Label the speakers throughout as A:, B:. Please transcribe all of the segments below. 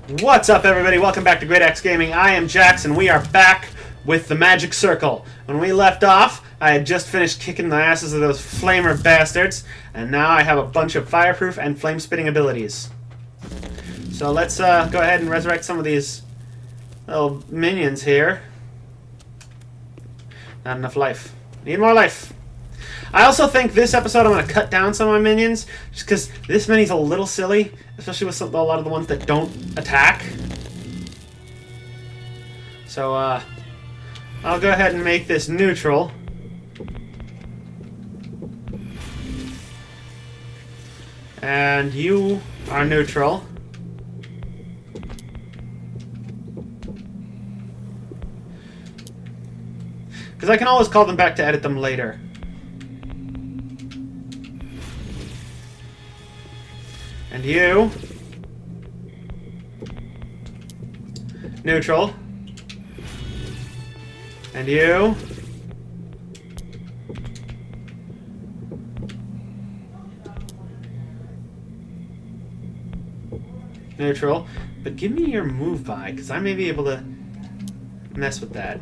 A: What's up, everybody? Welcome back to Greataxe Gaming. I am Jax, and we are back with the Magic Circle. When we left off, I had just finished kicking the asses of those flamer bastards, and now I have a bunch of fireproof and flame-spitting abilities. So let's go ahead and resurrect some of these little minions here. Not enough life. Need more life. I also think this episode I'm going to cut down some of my minions, just because this mini's a little silly, especially with a lot of the ones that don't attack. So, I'll go ahead and make this neutral. And you are neutral. Because I can always call them back to edit them later. And you, neutral, and you, neutral, but give me your move by, because I may be able to mess with that.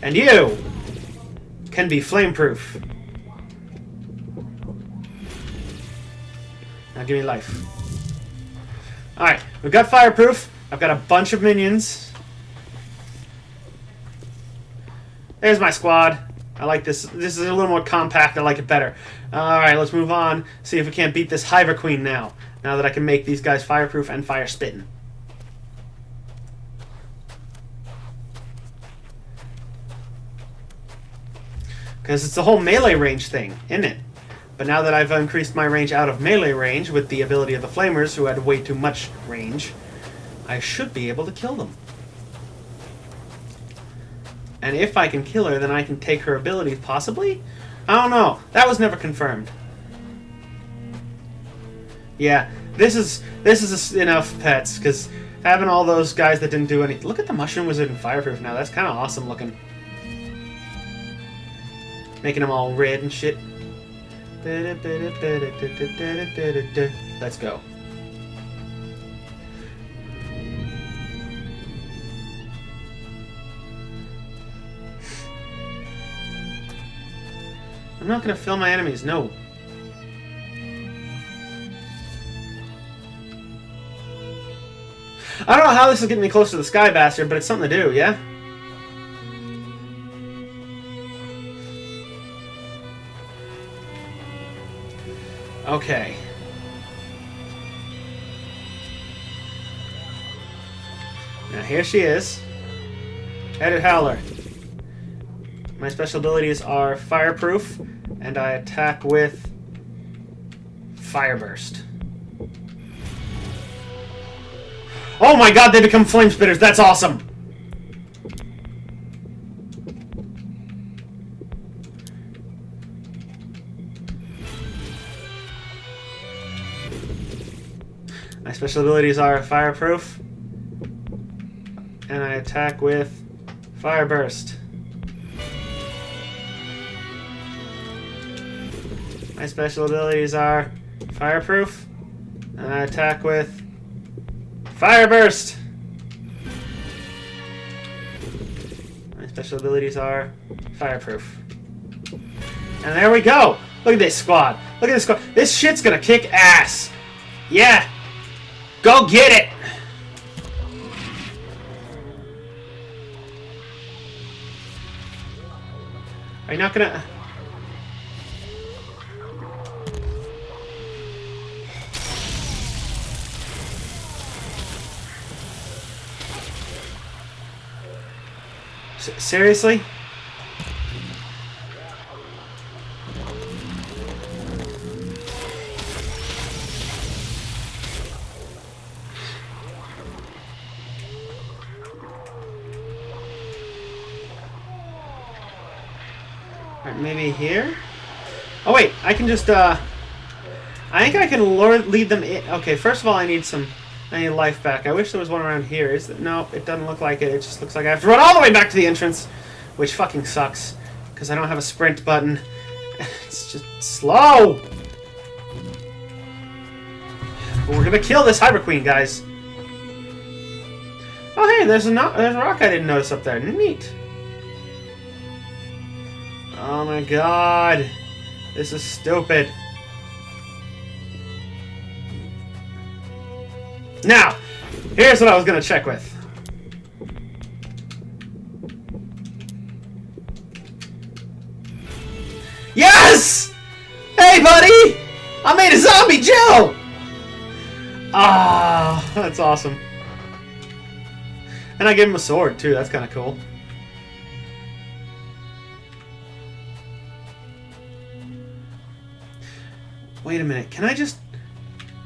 A: And you can be flameproof. Now give me life. Alright, we've got fireproof. I've got a bunch of minions. There's my squad. I like this. This is a little more compact. I like it better. Alright, let's move on. See if we can't beat this Hiver Queen now. Now that I can make these guys fireproof and fire spitting. Because it's the whole melee range thing, isn't it? But now that I've increased my range out of melee range with the ability of the Flamers, who had way too much range, I should be able to kill them. And if I can kill her, then I can take her abilities, possibly? I don't know. That was never confirmed. Yeah, this is enough pets, because having all those guys that didn't do anything... Look at the Mushroom Wizard and Fireproof now. That's kind of awesome looking. Making them all red and shit. Let's go. I'm not going to fill my enemies, no. I don't know how this is getting me close to the Sky Bastard, but it's something to do, yeah? Okay. Now here she is. Edit Howler. My special abilities are Fireproof, and I attack with Fire Burst. Oh my god, they become Flame Spitters! That's awesome! My special abilities are Fireproof, and I attack with Fire Burst. My special abilities are Fireproof, and I attack with Fire Burst. My special abilities are Fireproof. And there we go! Look at this squad! Look at this squad! This shit's gonna kick ass! Yeah! Go get it! Are you not gonna... Seriously? Alright, maybe here? Oh wait, I can just, I think I can lead them in. Okay, first of all, I need life back. I wish there was one around here. Is that... No, it doesn't look like it. It just looks like I have to run all the way back to the entrance, which fucking sucks, because I don't have a sprint button. It's just slow! But we're gonna kill this Hiver Queen, guys. Oh, hey, there's a rock I didn't notice up there. Neat. Oh my god. This is stupid. Now, here's what I was gonna check with. Yes! Hey, buddy! I made a zombie Joe! Ah, that's awesome. And I gave him a sword, too. That's kind of cool. Wait a minute. Can I just...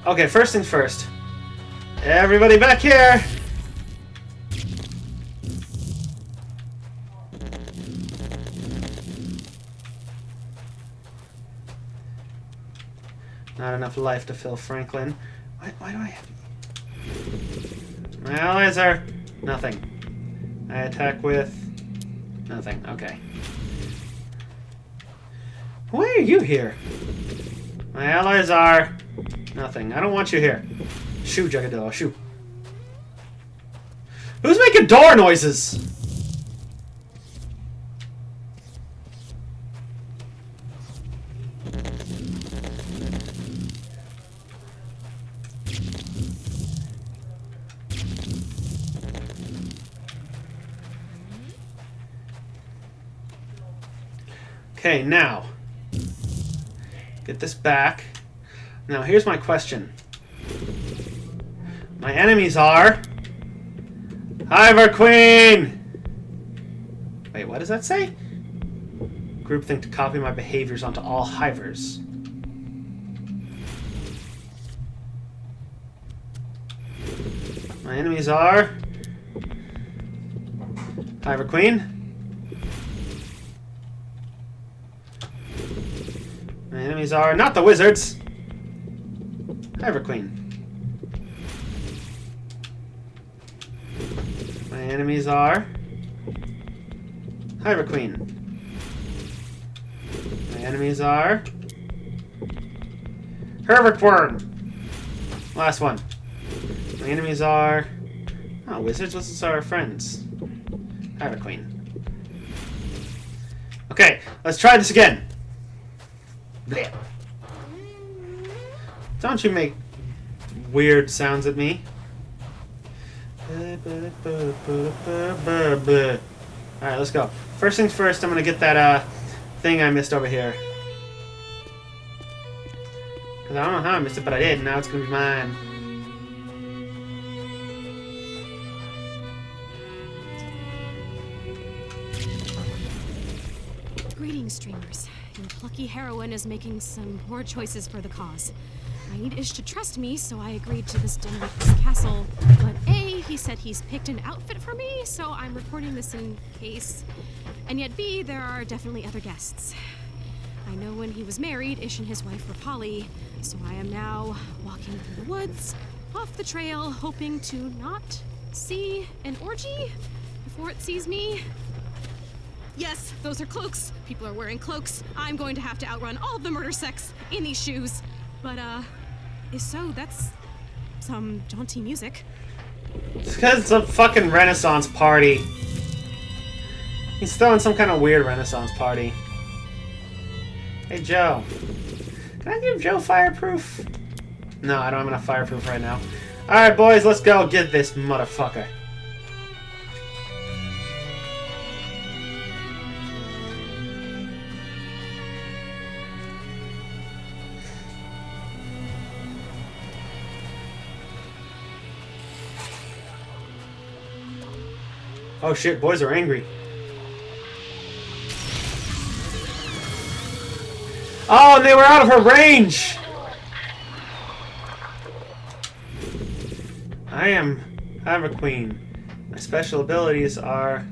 A: Okay, first things first. Everybody back here! Not enough life to fill Franklin. Why do I have... My allies are... Nothing. I attack with... Nothing. Okay. Why are you here? My allies are... Nothing. I don't want you here. Shoo, Jugadillo. Shoo. Who's making door noises? Okay, now, get this back. Now, here's my question. My enemies are... Hiver Queen! Wait, what does that say? Groupthink to copy my behaviors onto all Hivers. My enemies are... Hiver Queen. My enemies are not the wizards. Hiver Queen. My enemies are Hiver Queen. My enemies are Hiver Queen. Last one. My enemies are wizards. Wizards are our friends. Hiver Queen. Okay, let's try this again. Blech. Don't you make weird sounds at me. Alright, let's go. First things first, I'm gonna get that thing I missed over here. Because I don't know how I missed it, but I did. Now it's gonna be mine.
B: Greetings, streamers. Your plucky heroine is making some poor choices for the cause. I need Ish to trust me, so I agreed to this dinner at this castle. But A, he said he's picked an outfit for me, so I'm reporting this in case. And yet B, there are definitely other guests. I know when he was married, Ish and his wife were poly, so I am now walking through the woods, off the trail, hoping to not see an orgy before it sees me. Yes, those are cloaks. People are wearing cloaks. I'm going to have to outrun all of the murder sects in these shoes. But, if so, that's some jaunty music.
A: It's because it's a fucking Renaissance party. He's throwing some kind of weird Renaissance party. Hey, Joe. Can I give Joe fireproof? No, I don't have enough fireproof right now. Alright, boys, let's go get this motherfucker. Oh shit, boys are angry. Oh, and they were out of her range! I am Hiver Queen. My special abilities are...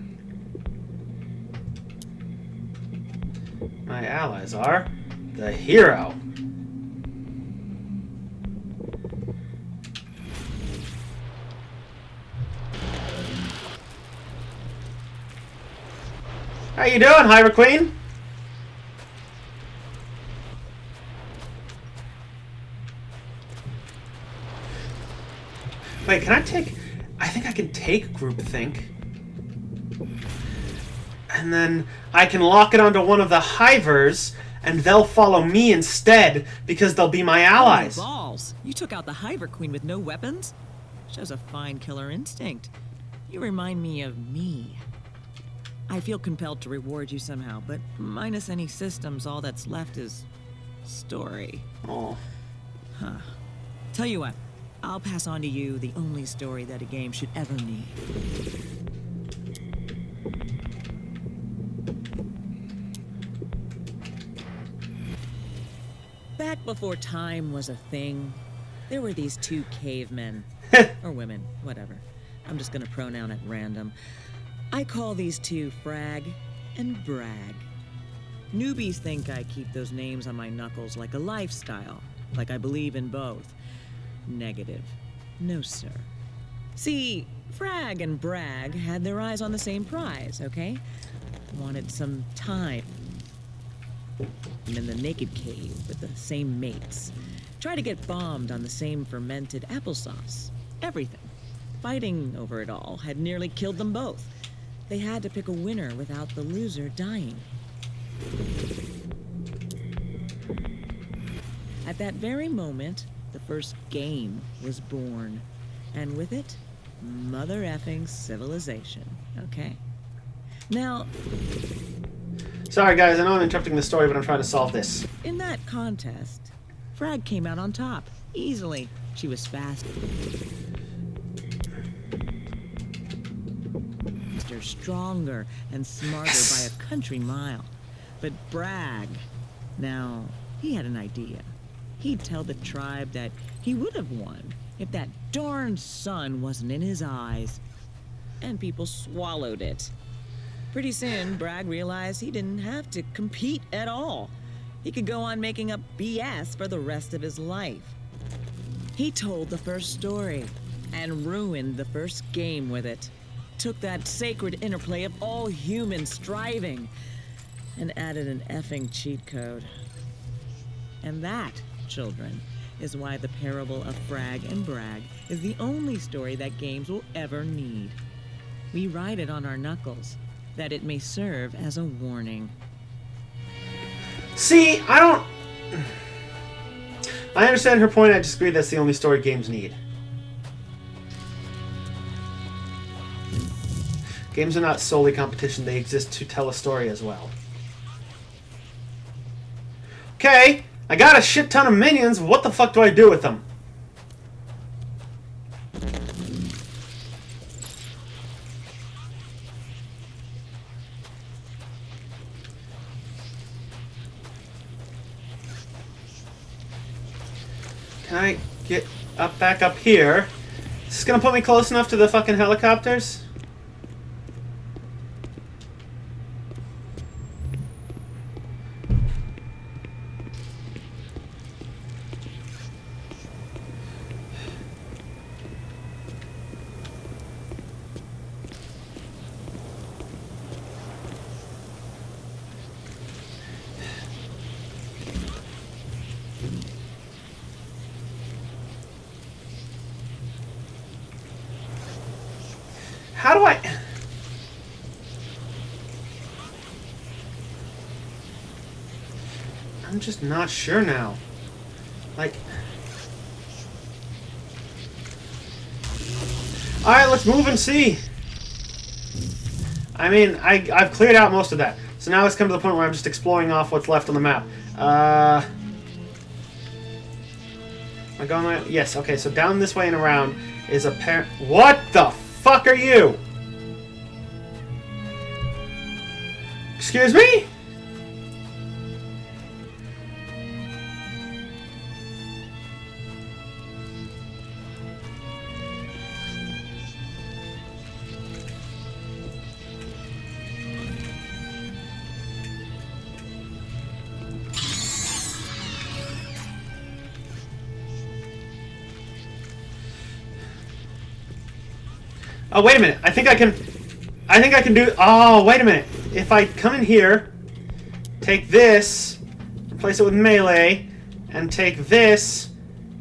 A: My allies are... The hero. How you doing, Hiver Queen? Wait, can I take... I think I can take groupthink. And then I can lock it onto one of the Hivers, and they'll follow me instead, because they'll be my allies.
C: Holy balls! You took out the Hiver Queen with no weapons? Shows a fine killer instinct. You remind me of me. I feel compelled to reward you somehow, but minus any systems, all that's left is... story.
A: Oh.
C: Huh. Tell you what, I'll pass on to you the only story that a game should ever need. Back before time was a thing, there were these two cavemen. Or women, whatever. I'm just gonna pronoun at random. I call these two Frag and Brag. Newbies think I keep those names on my knuckles like a lifestyle, like I believe in both. Negative. No, sir. See, Frag and Brag had their eyes on the same prize, okay? Wanted some time in the naked cave with the same mates. Try to get bombed on the same fermented applesauce. Everything. Fighting over it all had nearly killed them both. They had to pick a winner without the loser dying. At that very moment, the first game was born. And with it, mother effing civilization, okay? Now...
A: Sorry guys, I know I'm interrupting the story, but I'm trying to solve this.
C: In that contest, Frag came out on top, easily. She was fast. Stronger and smarter by a country mile. But Brag, now, he had an idea. He'd tell the tribe that he would have won if that darn sun wasn't in his eyes. And people swallowed it. Pretty soon, Brag realized he didn't have to compete at all. He could go on making up BS for the rest of his life. He told the first story and ruined the first game with it. Took that sacred interplay of all human striving and added an effing cheat code. And that, children, is why the parable of Frag and Brag is the only story that games will ever need. We write it on our knuckles, that it may serve as a warning.
A: See, I understand her point, I just agree that's the only story games need. Games are not solely competition, they exist to tell a story as well. Okay, I got a shit ton of minions, what the fuck do I do with them? Can I get up back up here? Is this gonna put me close enough to the fucking helicopters? How do I... I'm just not sure now. Like... Alright, let's move and see. I mean, I've cleared out most of that. So now it's come to the point where I'm just exploring off what's left on the map. Am I going right? Yes, okay, so down this way and around is a pair... What the fuck are you? Excuse me? Oh, wait a minute. I think I can do... Oh, wait a minute. If I come in here, take this, replace it with melee, and take this,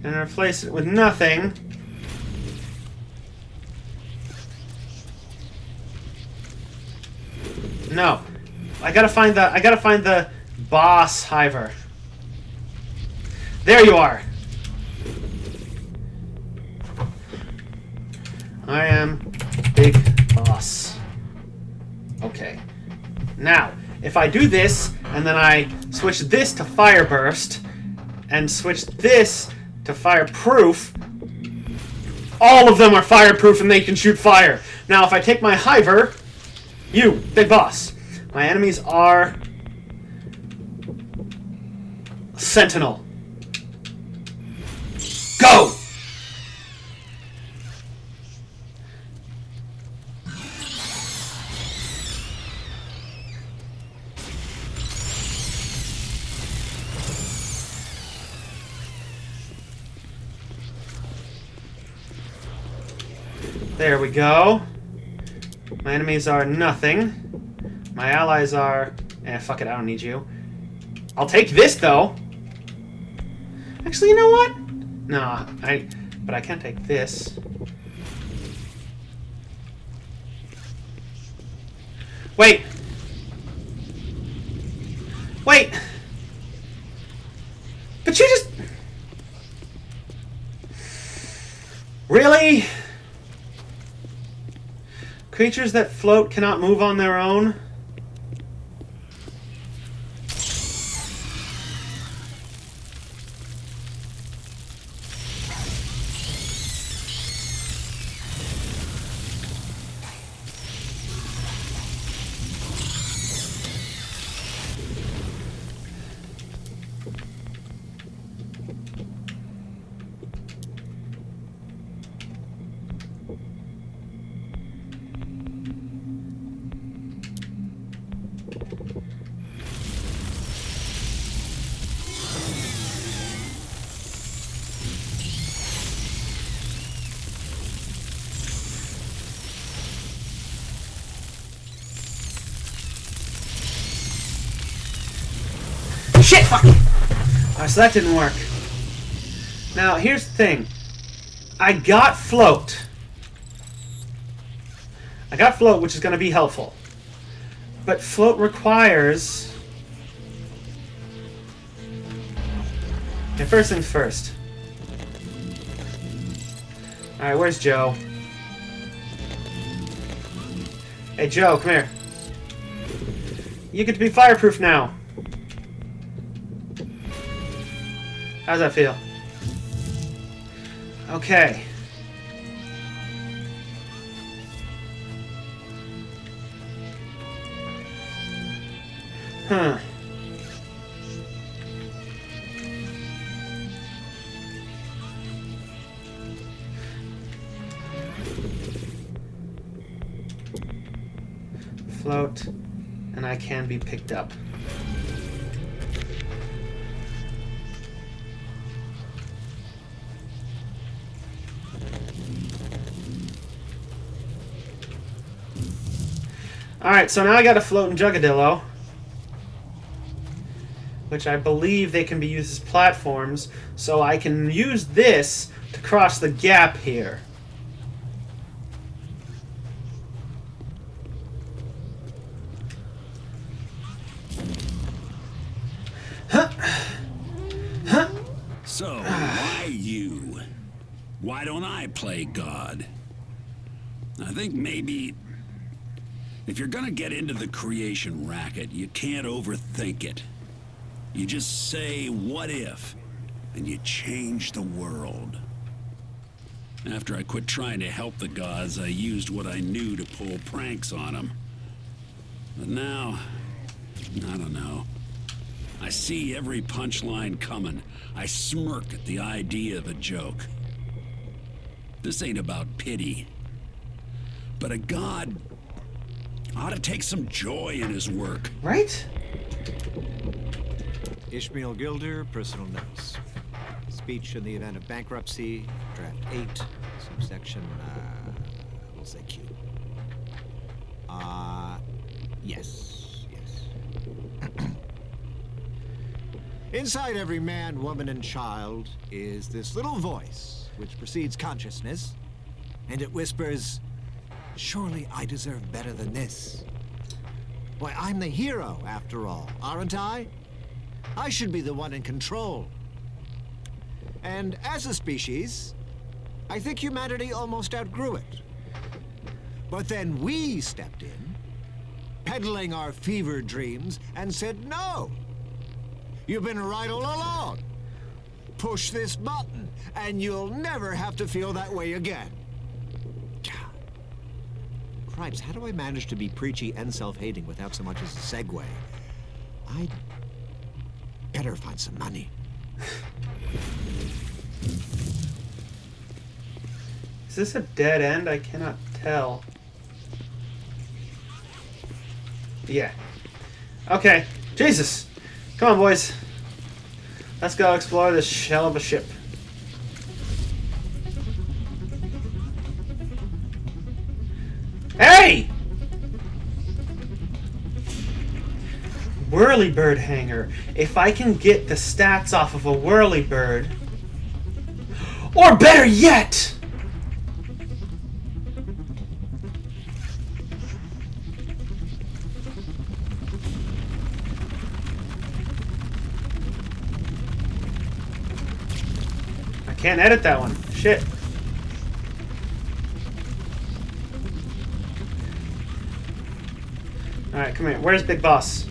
A: and replace it with nothing, No. I gotta find the boss Hiver. There you are. I am big boss. Okay. Now, if I do this, and then I switch this to fire burst, and switch this to fireproof, all of them are fireproof and they can shoot fire. Now, if I take my Hiver, you, big boss, my enemies are Sentinel. Go! There we go. My enemies are nothing. My allies are... fuck it, I don't need you. I'll take this, though. Actually, you know what? No, but I can't take this. Wait! Wait! But you just... Really? Creatures that float cannot move on their own? Shit! Fuck! Alright, so that didn't work. Now, here's the thing. I got float. I got float, which is going to be helpful. But float requires... Okay, first things first. Alright, where's Joe? Hey, Joe, come here. You get to be fireproof now. How's that feel? Okay. Huh. Float, and I can be picked up. Alright, so now I got a floating Jugadillo, which I believe they can be used as platforms, so I can use this to cross the gap here. Huh. Huh.
D: So, why you? Why don't I play God? I think maybe... if you're gonna get into the creation racket, you can't overthink it. You just say, what if? And you change the world. After I quit trying to help the gods, I used what I knew to pull pranks on them. But now, I don't know. I see every punchline coming. I smirk at the idea of a joke. This ain't about pity. But a god ought to take some joy in his work.
A: Right?
E: Ishmael Gilder, personal notes. Speech in the event of bankruptcy, draft 8, subsection, we'll say Q. Yes. Inside every man, woman, and child is this little voice which precedes consciousness, and it whispers, surely I deserve better than this. Why, I'm the hero, after all, aren't I? I should be the one in control. And as a species, I think humanity almost outgrew it. But then we stepped in, peddling our fever dreams, and said no. You've been right all along. Push this button, and you'll never have to feel that way again. Cripes, how do I manage to be preachy and self-hating without so much as a segue? I'd better find some money.
A: Is this a dead end? I cannot tell. Yeah. Okay. Jesus! Come on, boys. Let's go explore this shell of a ship. Hey! Whirlybird hanger. If I can get the stats off of a whirlybird, or better yet, I can't edit that one. Shit. Alright, come here. Where's Big Boss?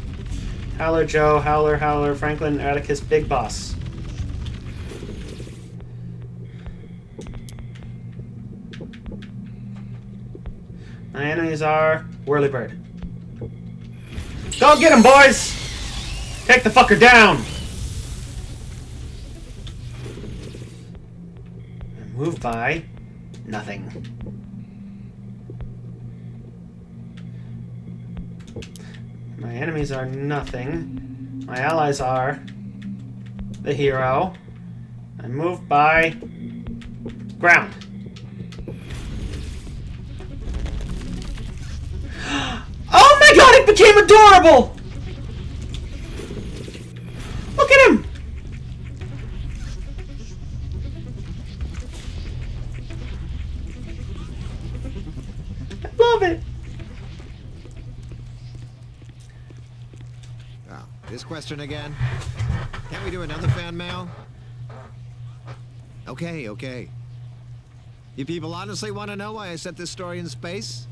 A: Howler, Joe, Howler, Franklin, Atticus, Big Boss. My enemies are Whirlybird. Go get him, boys! Take the fucker down! And move by nothing. My enemies are nothing. My allies are the hero. I move by ground. Oh my god, it became adorable! Look at him! I love it.
E: Oh, this question again? Can't we do another fan mail? Okay. You people honestly want to know why I set this story in space?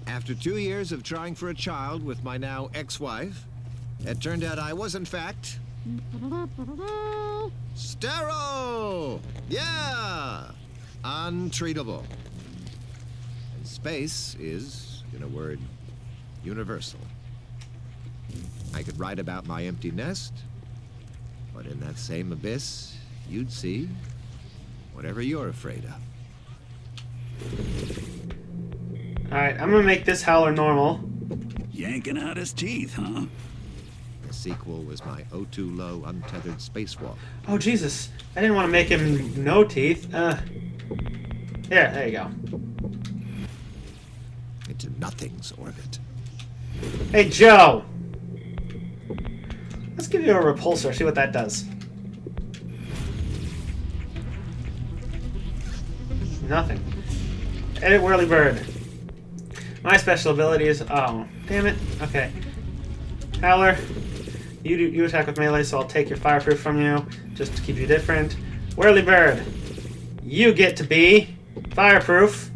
E: After 2 years of trying for a child with my now ex-wife, it turned out I was, in fact, sterile! Yeah! Untreatable. And space is, in a word, universal. I could write about my empty nest, but in that same abyss, you'd see whatever you're afraid of.
A: Alright, I'm gonna make this Howler normal.
D: Yanking out his teeth, huh?
E: The sequel was my O2 low untethered spacewalk.
A: Oh, Jesus. I didn't want to make him no teeth. Yeah, there you go.
E: Into nothing's orbit.
A: Hey, Joe! Let's give you a repulsor, see what that does. Nothing. Edit Whirlybird. My special ability is... Oh, damn it. Okay. Howler, you attack with melee, so I'll take your fireproof from you, just to keep you different. Whirlybird, you get to be fireproof,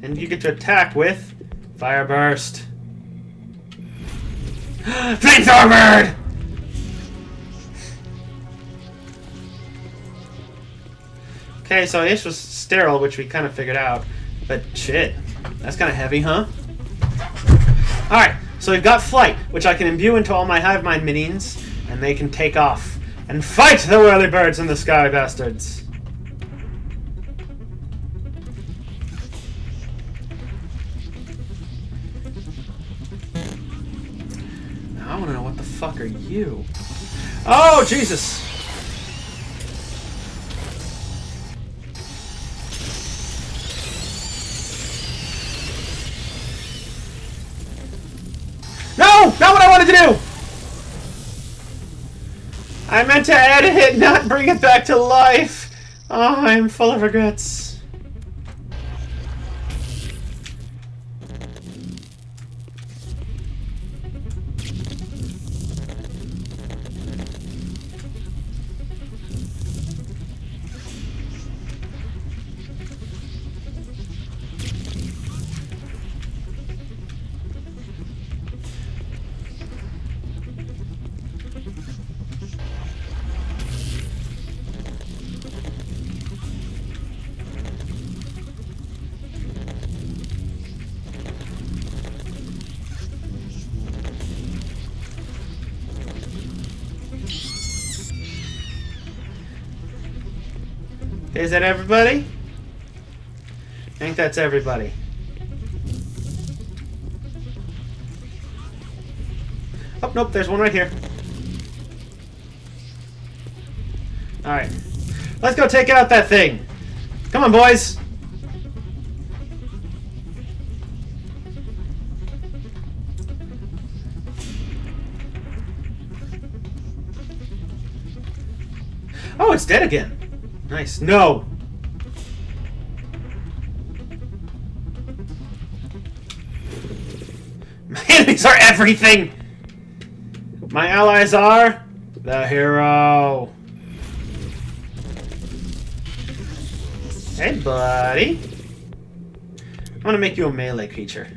A: and you get to attack with Fire Burst. Flamethrower Bird! Okay, so Ish was sterile, which we kind of figured out, but shit. That's kind of heavy, huh? Alright, so we've got Flight, which I can imbue into all my Hive Mind minions, and they can take off and fight the whirlybirds in the sky, bastards. Now I want to know what the fuck are you? Oh, Jesus! No! Not what I wanted to do! I meant to edit it, not bring it back to life. Oh, I'm full of regrets. Is that everybody? I think that's everybody. Oh, nope, there's one right here. Alright. Let's go take out that thing. Come on, boys. Oh, it's dead again. Nice. No. My enemies are everything. My allies are the hero. Hey, buddy. I'm gonna make you a melee creature.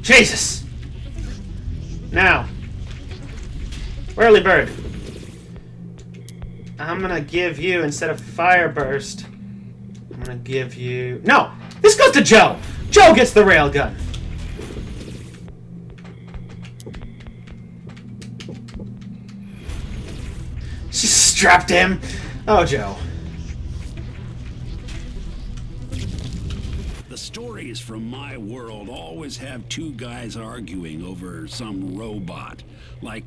A: Jesus. Now, whirly bird. I'm gonna give you, instead of fire burst, I'm gonna give you... No! This goes to Joe! Joe gets the railgun! She strapped him! Oh, Joe.
D: The stories from my world always have two guys arguing over some robot. Like,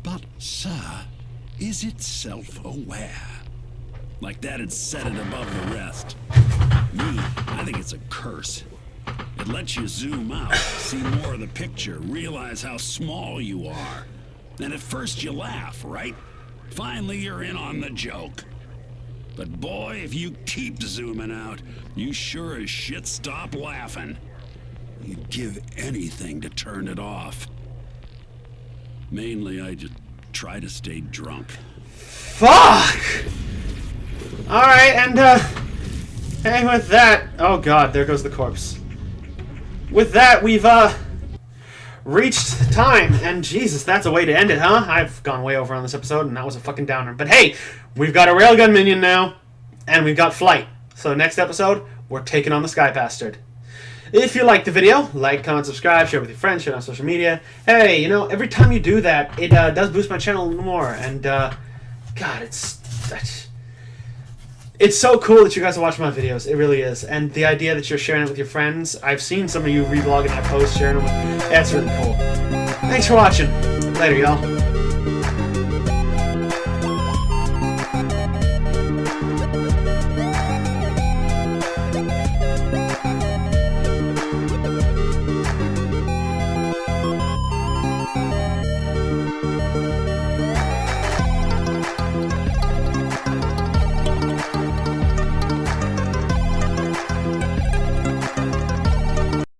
D: but sir, is it self-aware? Like that'd set it above the rest. Me, I think it's a curse. It lets you zoom out, see more of the picture, realize how small you are. And at first you laugh, right? Finally you're in on the joke. But boy, if you keep zooming out, you sure as shit stop laughing. You'd give anything to turn it off. Mainly, I just try to stay drunk.
A: Fuck! Alright, and, and with that... Oh god, there goes the corpse. With that, we've, reached time, and Jesus, that's a way to end it, huh? I've gone way over on this episode, and that was a fucking downer. But hey, we've got a railgun minion now, and we've got flight. So next episode, we're taking on the Sky Bastard. If you liked the video, like, comment, subscribe, share with your friends, share it on social media. Hey, you know, every time you do that, it does boost my channel a little more. And, God, it's so cool that you guys are watching my videos. It really is. And the idea that you're sharing it with your friends, I've seen some of you reblogging my posts, sharing them with... That's really cool. Thanks for watching. Later, y'all.